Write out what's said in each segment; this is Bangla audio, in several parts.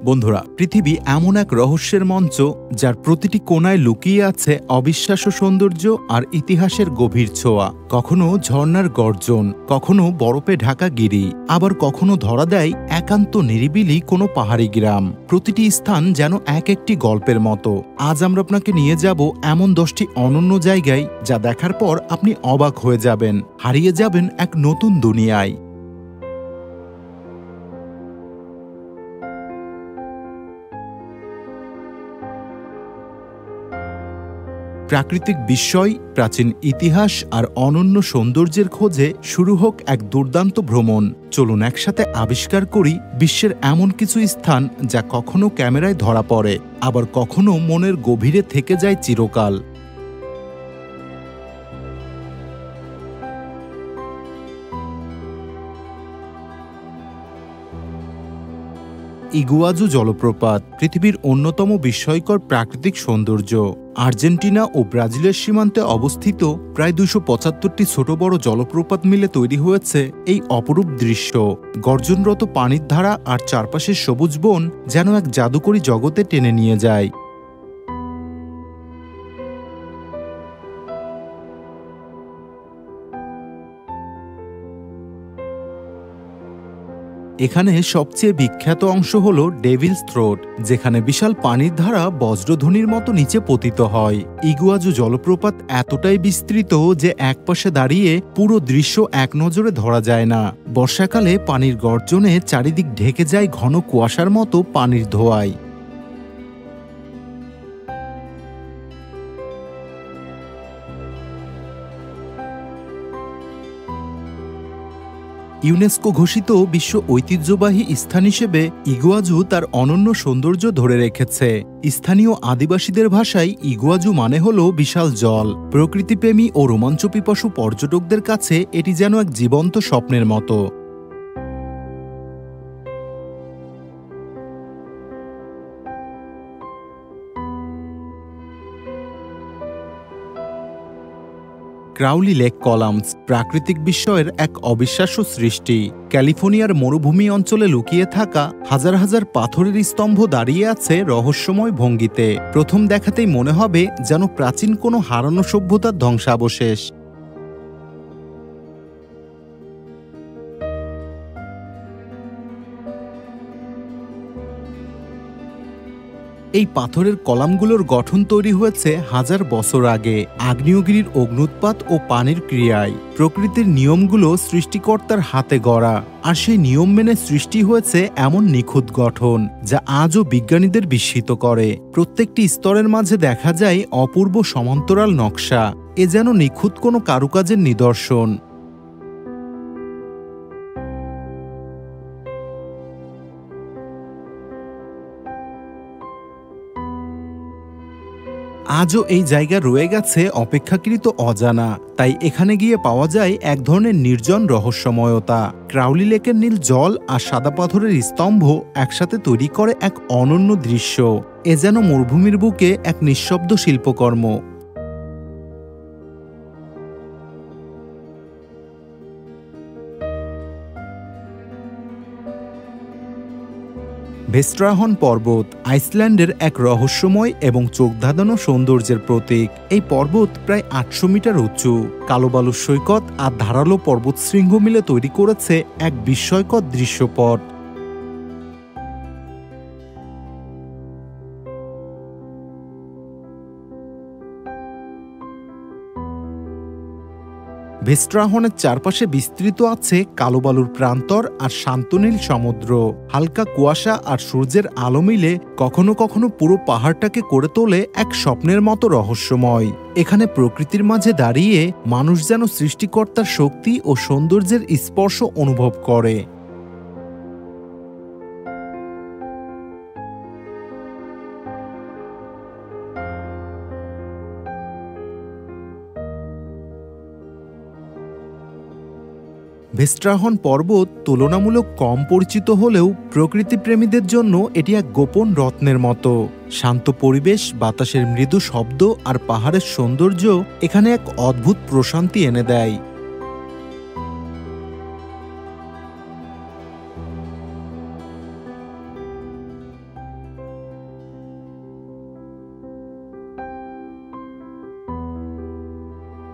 বন্ধুরা, পৃথিবী এমন এক রহস্যের মঞ্চ যার প্রতিটি কোণায় লুকিয়ে আছে অবিশ্বাস্য সৌন্দর্য আর ইতিহাসের গভীর ছোঁয়া। কখনো ঝর্ণার গর্জন, কখনো বরফে ঢাকা গিরি, আবার কখনো ধরা দেয় একান্ত নিরিবিলি কোনো পাহাড়ি গ্রাম। প্রতিটি স্থান যেন এক একটি গল্পের মতো। আজ আমরা আপনাকে নিয়ে যাব এমন 10টি অনন্য জায়গায় যা দেখার পর আপনি অবাক হয়ে যাবেন, হারিয়ে যাবেন এক নতুন দুনিয়ায়। প্রাকৃতিক বিস্ময়, প্রাচীন ইতিহাস আর অনন্য সৌন্দর্যের খোঁজে শুরু হোক এক দুর্দান্ত ভ্রমণ। চলুন একসাথে আবিষ্কার করি বিশ্বের এমন কিছু স্থান যা কখনো ক্যামেরায় ধরা পড়ে, আবার কখনো মনের গভীরে থেকে যায় চিরকাল। ইগুয়াজু জলপ্রপাত পৃথিবীর অন্যতম বিস্ময়কর প্রাকৃতিক সৌন্দর্য। আর্জেন্টিনা ও ব্রাজিলের সীমান্তে অবস্থিত প্রায় 275টি ছোট বড় জলপ্রপাত মিলে তৈরি হয়েছে এই অপরূপ দৃশ্য। গর্জনরত পানির ধারা আর চারপাশের সবুজ বন যেন এক জাদুকরী জগতে টেনে নিয়ে যায়। এখানে সবচেয়ে বিখ্যাত অংশ হল ডেভিলস থ্রোট, যেখানে বিশাল পানির ধারা বজ্রধ্বনির মতো নিচে পতিত হয়। ইগুয়াজু জলপ্রপাত এতটাই বিস্তৃত যে একপাশে দাঁড়িয়ে পুরো দৃশ্য এক নজরে ধরা যায় না। বর্ষাকালে পানির গর্জনে চারিদিক ঢেকে যায় ঘন কুয়াশার মতো পানির ধোঁয়ায়। ইউনেস্কো ঘোষিত বিশ্ব ঐতিহ্যবাহী স্থান হিসেবে ইগুয়াজু তার অনন্য সৌন্দর্য ধরে রেখেছে। স্থানীয় আদিবাসীদের ভাষায় ইগুয়াজু মানে হল বিশাল জল। প্রকৃতিপ্রেমী ও রোমাঞ্চপিপাসু পর্যটকদের কাছে এটি যেন এক জীবন্ত স্বপ্নের মতো। ক্রাউলি লেক কলামস প্রাকৃতিক বিস্ময়ের এক অবিশ্বাস্য সৃষ্টি। ক্যালিফোর্নিয়ার মরুভূমি অঞ্চলে লুকিয়ে থাকা হাজার হাজার পাথরের স্তম্ভ দাঁড়িয়ে আছে রহস্যময় ভঙ্গিতে। প্রথম দেখাতেই মনে হবে যেন প্রাচীন কোনো হারানো সভ্যতার ধ্বংসাবশেষ। এই পাথরের কলামগুলোর গঠন তৈরি হয়েছে হাজার বছর আগে, আগ্নেয়গিরির অগ্ন্যুৎপাত ও পানির ক্রিয়ায়। প্রকৃতির নিয়মগুলো সৃষ্টিকর্তার হাতে গড়া, আর সেই নিয়ম মেনে সৃষ্টি হয়েছে এমন নিখুঁত গঠন যা আজও বিজ্ঞানীদের বিস্মিত করে। প্রত্যেকটি স্তরের মাঝে দেখা যায় অপূর্ব সমান্তরাল নকশা। এ যেন নিখুঁত কোনো কারুকাজের নিদর্শন। আজও এই জায়গা রয়ে গেছে অপেক্ষাকৃত অজানা, তাই এখানে গিয়ে পাওয়া যায় এক ধরনের নির্জন রহস্যময়তা। ক্রাউলি লেকের নীল জল আর সাদা পাথরের স্তম্ভ একসাথে তৈরি করে এক অনন্য দৃশ্য। এ যেন মরুভূমির বুকে এক নিঃশব্দ শিল্পকর্ম। ভেস্ট্রাহন পর্বত আইসল্যান্ডের এক রহস্যময় এবং চোখধাঁধানো সৌন্দর্যের প্রতীক। এই পর্বত প্রায় 800 মিটার উঁচু। কালো বালুর সৈকত আর ধারালো পর্বতশৃঙ্গ মিলে তৈরি করেছে এক বিস্ময়কর দৃশ্যপট। ভেস্ট্রাহনের চারপাশে বিস্তৃত আছে কালো বালুর প্রান্তর আর শান্তনীল সমুদ্র। হালকা কুয়াশা আর সূর্যের আলো মিলে কখনো কখনো পুরো পাহাড়টাকে করে তোলে এক স্বপ্নের মতো রহস্যময়। এখানে প্রকৃতির মাঝে দাঁড়িয়ে মানুষ যেন সৃষ্টিকর্তার শক্তি ও সৌন্দর্যের স্পর্শ অনুভব করে। ভেস্ট্রাহন পর্বত তুলনামূলক কম পরিচিত হলেও প্রকৃতিপ্রেমীদের জন্য এটি এক গোপন রত্নের মতো। শান্ত পরিবেশ, বাতাসের মৃদু শব্দ আর পাহাড়ের সৌন্দর্য এখানে এক অদ্ভুত প্রশান্তি এনে দেয়।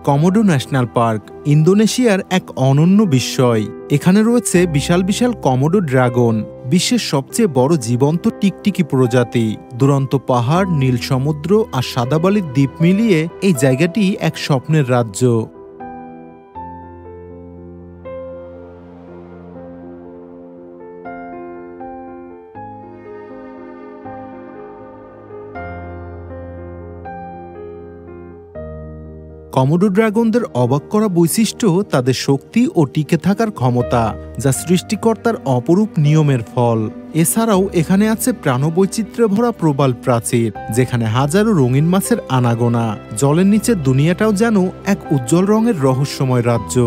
কমোডো ন্যাশনাল পার্ক ইন্দোনেশিয়ার এক অনন্য বিস্ময়। এখানে রয়েছে বিশাল বিশাল কমোডো ড্রাগন, বিশ্বের সবচেয়ে বড় জীবন্ত টিকটিকি প্রজাতি। দুরন্ত পাহাড়, নীল সমুদ্র আর সাদাবালির দ্বীপ মিলিয়ে এই জায়গাটি এক স্বপ্নের রাজ্য। কমোডো ড্রাগনদের অবাক করা বৈশিষ্ট্য তাদের শক্তি ও টিকে থাকার ক্ষমতা, যা সৃষ্টিকর্তার অপরূপ নিয়মের ফল। এছাড়াও এখানে আছে প্রাণবৈচিত্র্যে ভরা প্রবাল প্রাচীর, যেখানে হাজারো রঙিন মাছের আনাগোনা। জলের নিচের দুনিয়াটাও যেন এক উজ্জ্বল রঙের রহস্যময় রাজ্য।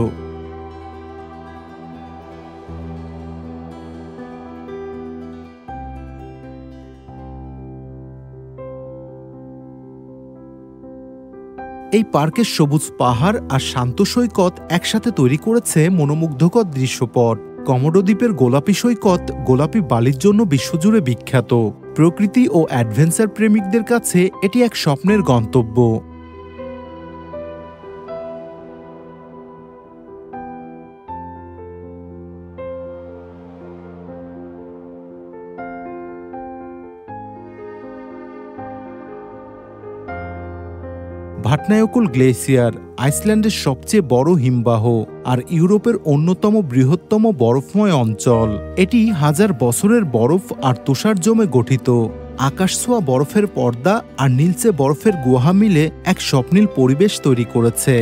এই পার্কের সবুজ পাহাড় আর শান্ত সৈকত একসাথে তৈরি করেছে মনোমুগ্ধকর দৃশ্যপট। কমোডো দ্বীপের গোলাপি সৈকত গোলাপি বালির জন্য বিশ্বজুড়ে বিখ্যাত। প্রকৃতি ও অ্যাডভেঞ্চার প্রেমিকদের কাছে এটি এক স্বপ্নের গন্তব্য। ভাটনায়কুল গ্লেসিয়ার আইসল্যান্ডের সবচেয়ে বড় হিমবাহ আর ইউরোপের অন্যতম বৃহত্তম বরফময় অঞ্চল। এটি হাজার বছরের বরফ আর তুষার জমে গঠিত। আকাশছোঁয়া বরফের পর্দা আর নীলচে বরফের গুহা মিলে এক স্বপ্নীল পরিবেশ তৈরি করেছে।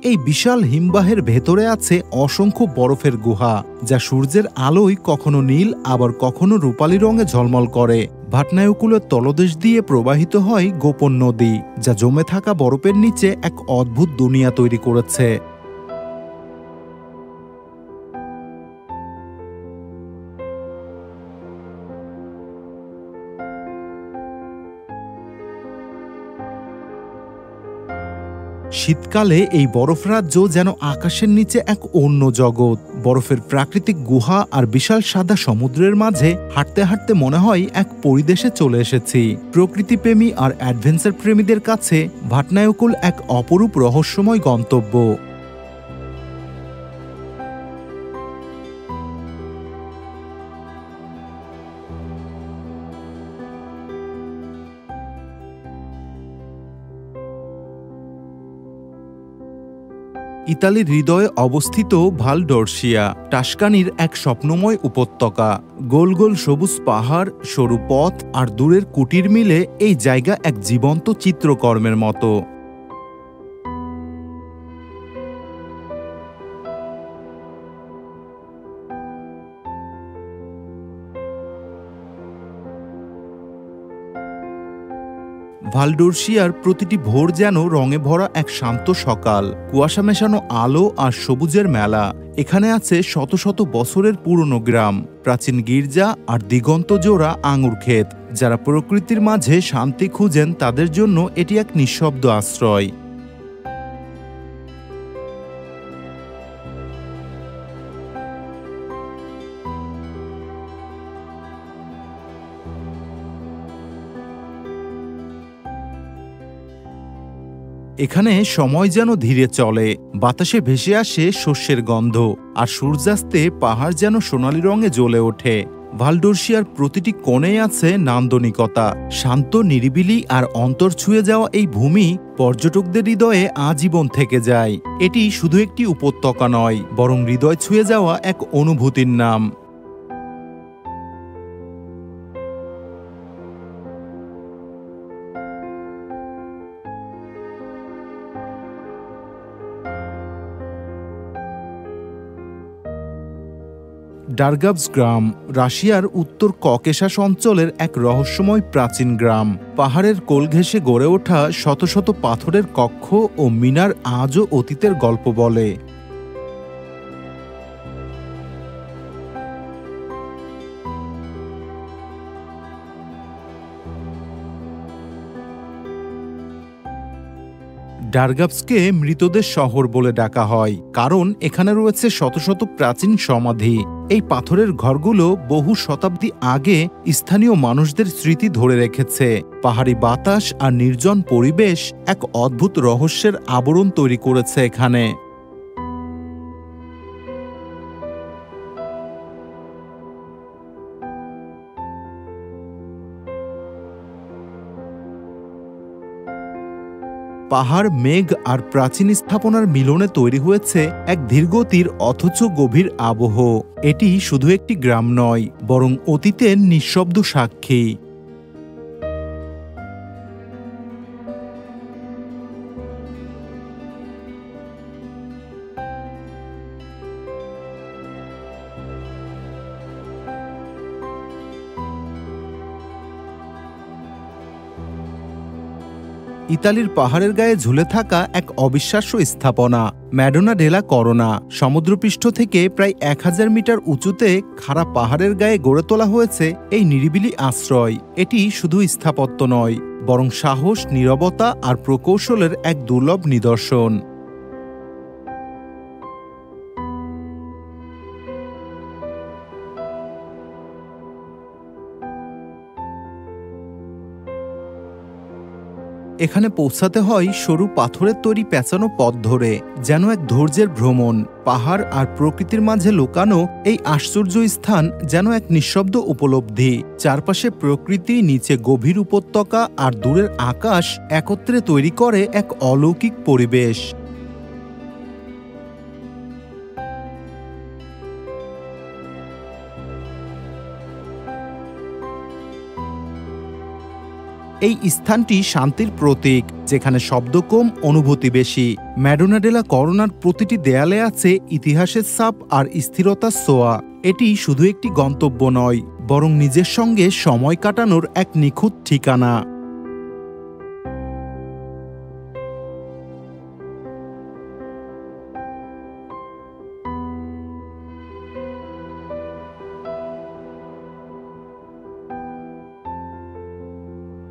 এই বিশাল হিমবাহের ভেতরে আছে অসংখ্য বরফের গুহা, যা সূর্যের আলোয় কখনো নীল আবার কখনো রূপালী রঙে ঝলমল করে। ভাটনায়কুলের তলদেশ দিয়ে প্রবাহিত হয় গোপন নদী, যা জমে থাকা বরফের নিচে এক অদ্ভুত দুনিয়া তৈরি করেছে। শীতকালে এই বরফ রাজ্য যেন আকাশের নিচে এক অন্য জগৎ। বরফের প্রাকৃতিক গুহা আর বিশাল সাদা সমুদ্রের মাঝে হাঁটতে হাঁটতে মনে হয় এক পরিদেশে চলে এসেছি। প্রকৃতিপ্রেমী আর অ্যাডভেঞ্চার প্রেমীদের কাছে ভাটনায়কুল এক অপরূপ রহস্যময় গন্তব্য। ইতালির হৃদয়ে অবস্থিত ভাল ডরসিয়া টাস্কানির এক স্বপ্নময় উপত্যকা। গোল গোল সবুজ পাহাড়, সরু পথ আর দূরের কুটির মিলে এই জায়গা এক জীবন্ত চিত্রকর্মের মতো। ভালডোরসিয়ার প্রতিটি ভোর যেন রঙে ভরা এক শান্ত সকাল, কুয়াশা মেশানো আলো আর সবুজের মেলা। এখানে আছে শত শত বছরের পুরনো গ্রাম, প্রাচীন গির্জা আর দিগন্ত জোড়া আঙুর ক্ষেত। যারা প্রকৃতির মাঝে শান্তি খুঁজেন তাদের জন্য এটি এক নিঃশব্দ আশ্রয়। এখানে সময় যেন ধীরে চলে, বাতাসে ভেসে আসে শস্যের গন্ধ, আর সূর্যাস্তে পাহাড় যেন সোনালী রঙে জ্বলে ওঠে। ভালডোরসিয়ার প্রতিটি কোণেই আছে নান্দনিকতা। শান্ত, নিরিবিলি আর অন্তর ছুঁয়ে যাওয়া এই ভূমি পর্যটকদের হৃদয়ে আজীবন থেকে যায়। এটি শুধু একটি উপত্যকা নয়, বরং হৃদয় ছুঁয়ে যাওয়া এক অনুভূতির নাম। ডারগাভস গ্রাম রাশিয়ার উত্তর ককেশাস অঞ্চলের এক রহস্যময় প্রাচীন গ্রাম। পাহাড়ের কোল ঘেঁষে গড়ে ওঠা শত শত পাথরের কক্ষ ও মিনার আজও অতীতের গল্প বলে। ডারগাভসকে মৃতদের শহর বলে ডাকা হয়, কারণ এখানে রয়েছে শত শত প্রাচীন সমাধি। এই পাথরের ঘরগুলো বহু শতাব্দী আগে স্থানীয় মানুষদের স্মৃতি ধরে রেখেছে। পাহাড়ি বাতাস আর নির্জন পরিবেশ এক অদ্ভুত রহস্যের আবরণ তৈরি করেছে এখানে। পাহাড়, মেঘ আর প্রাচীন স্থাপনার মিলনে তৈরি হয়েছে এক ধীরগতির অথচ গভীর আবহ। এটি শুধু একটি গ্রাম নয়, বরং অতীতের নিঃশব্দ সাক্ষী। ইতালির পাহাড়ের গায়ে ঝুলে থাকা এক অবিশ্বাস্য স্থাপনা ম্যাডোনা ডেলা করোনা। সমুদ্রপৃষ্ঠ থেকে প্রায় 1000 মিটার উঁচুতে খাড়া পাহাড়ের গায়ে গড়ে তোলা হয়েছে এই নিরিবিলি আশ্রয়। এটি শুধু স্থাপত্য নয়, বরং সাহস, নীরবতা আর প্রকৌশলের এক দুর্লভ নিদর্শন। এখানে পৌঁছাতে হয় সরু পাথরের তৈরি পেঁচানো পথ ধরে, যেন এক ধৈর্যের ভ্রমণ। পাহাড় আর প্রকৃতির মাঝে লুকানো এই আশ্চর্য স্থান যেন এক নিঃশব্দ উপলব্ধি। চারপাশে প্রকৃতি, নিচে গভীর উপত্যকা আর দূরের আকাশ একত্রে তৈরি করে এক অলৌকিক পরিবেশ। এই স্থানটি শান্তির প্রতীক, যেখানে শব্দ কম, অনুভূতি বেশি। ম্যাডোনা ডেলা করোনার প্রতিটি দেয়ালে আছে ইতিহাসের ছাপ আর স্থিরতার ছোঁয়া। এটি শুধু একটি গন্তব্য নয়, বরং নিজের সঙ্গে সময় কাটানোর এক নিখুঁত ঠিকানা।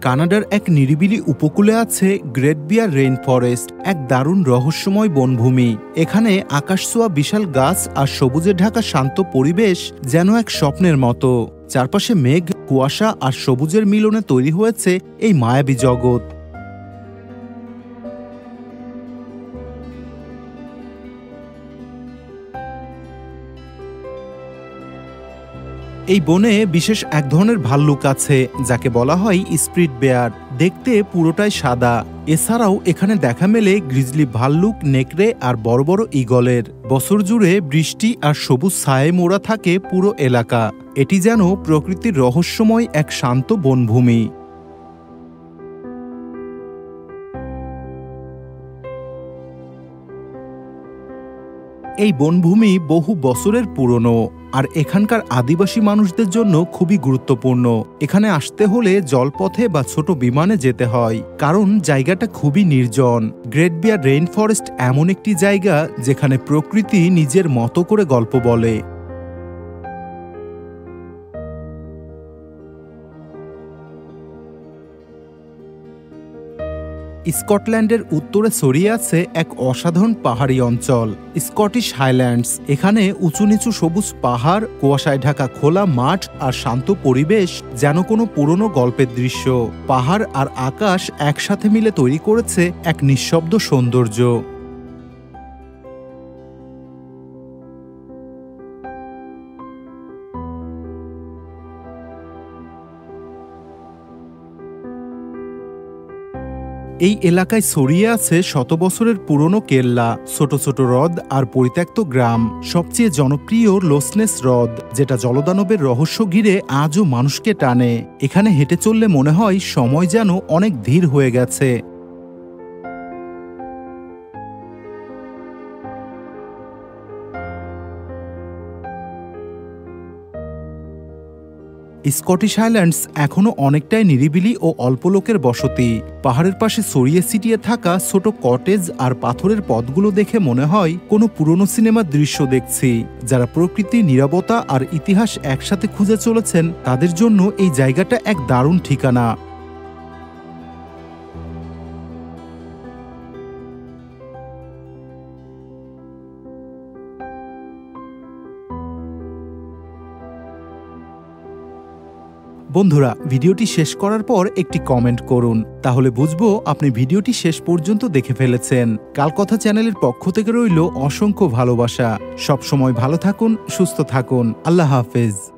কানাডার এক নিরিবিলি উপকূলে আছে গ্রেট বিয়ার রেইন ফরেস্ট, এক দারুণ রহস্যময় বনভূমি। এখানে আকাশছোঁয়া বিশাল গাছ আর সবুজে ঢাকা শান্ত পরিবেশ যেন এক স্বপ্নের মতো। চারপাশে মেঘ, কুয়াশা আর সবুজের মিলনে তৈরি হয়েছে এই মায়াবী জগৎ। এই বনে বিশেষ এক ধরনের ভাল্লুক আছে, যাকে বলা হয় স্পিরিট বেয়ার। দেখতে পুরোটাই সাদা। এছাড়াও এখানে দেখা মেলে গ্রিজলি ভাল্লুক, নেকড়ে আর বড় বড় ঈগলের। বছর জুড়ে বৃষ্টি আর সবুজ ছায়ায় মোড়া থাকে পুরো এলাকা। এটি যেন প্রকৃতির রহস্যময় এক শান্ত বনভূমি। এই বনভূমি বহু বছরের পুরনো, আর এখানকার আদিবাসী মানুষদের জন্য খুবই গুরুত্বপূর্ণ। এখানে আসতে হলে জলপথে বা ছোট বিমানে যেতে হয়, কারণ জায়গাটা খুবই নির্জন। গ্রেট বিয়ার রেইন ফরেস্ট এমন একটি জায়গা যেখানে প্রকৃতি নিজের মতো করে গল্প বলে। স্কটল্যান্ডের উত্তরে ছড়িয়ে আছে এক অসাধারণ পাহাড়ি অঞ্চল, স্কটিশ হাইল্যান্ডস। এখানে উঁচু নিচু সবুজ পাহাড়, কুয়াশায় ঢাকা খোলা মাঠ আর শান্ত পরিবেশ যেন কোনো পুরনো গল্পের দৃশ্য। পাহাড় আর আকাশ একসাথে মিলে তৈরি করেছে এক নিঃশব্দ সৌন্দর্য। এই এলাকায় ছড়িয়ে আছে শত বছরের পুরনো কেল্লা, ছোট ছোট হ্রদ আর পরিত্যক্ত গ্রাম। সবচেয়ে জনপ্রিয় লোসনেস হ্রদ, যেটা জলদানবের রহস্য ঘিরে আজও মানুষকে টানে। এখানে হেঁটে চললে মনে হয় সময় যেন অনেক ধীর হয়ে গেছে। স্কটিশ হাইল্যান্ডস এখনও অনেকটাই নিরিবিলি ও অল্প লোকের বসতি। পাহাড়ের পাশে ছড়িয়ে ছিটিয়ে থাকা ছোট কটেজ আর পাথরের পথগুলো দেখে মনে হয় কোনো পুরনো সিনেমার দৃশ্য দেখছি। যারা প্রকৃতি, নীরবতা আর ইতিহাস একসাথে খুঁজে চলেছেন, তাদের জন্য এই জায়গাটা এক দারুণ ঠিকানা। বন্ধুরা, ভিডিওটি শেষ করার পর একটি কমেন্ট করুন, তাহলে বুঝবো আপনি ভিডিওটি শেষ পর্যন্ত দেখে ফেলেছেন। কালকথা চ্যানেলের পক্ষ থেকে রইল অসংখ্য ভালোবাসা। সব সময় ভালো থাকুন, সুস্থ থাকুন। আল্লাহ হাফেজ।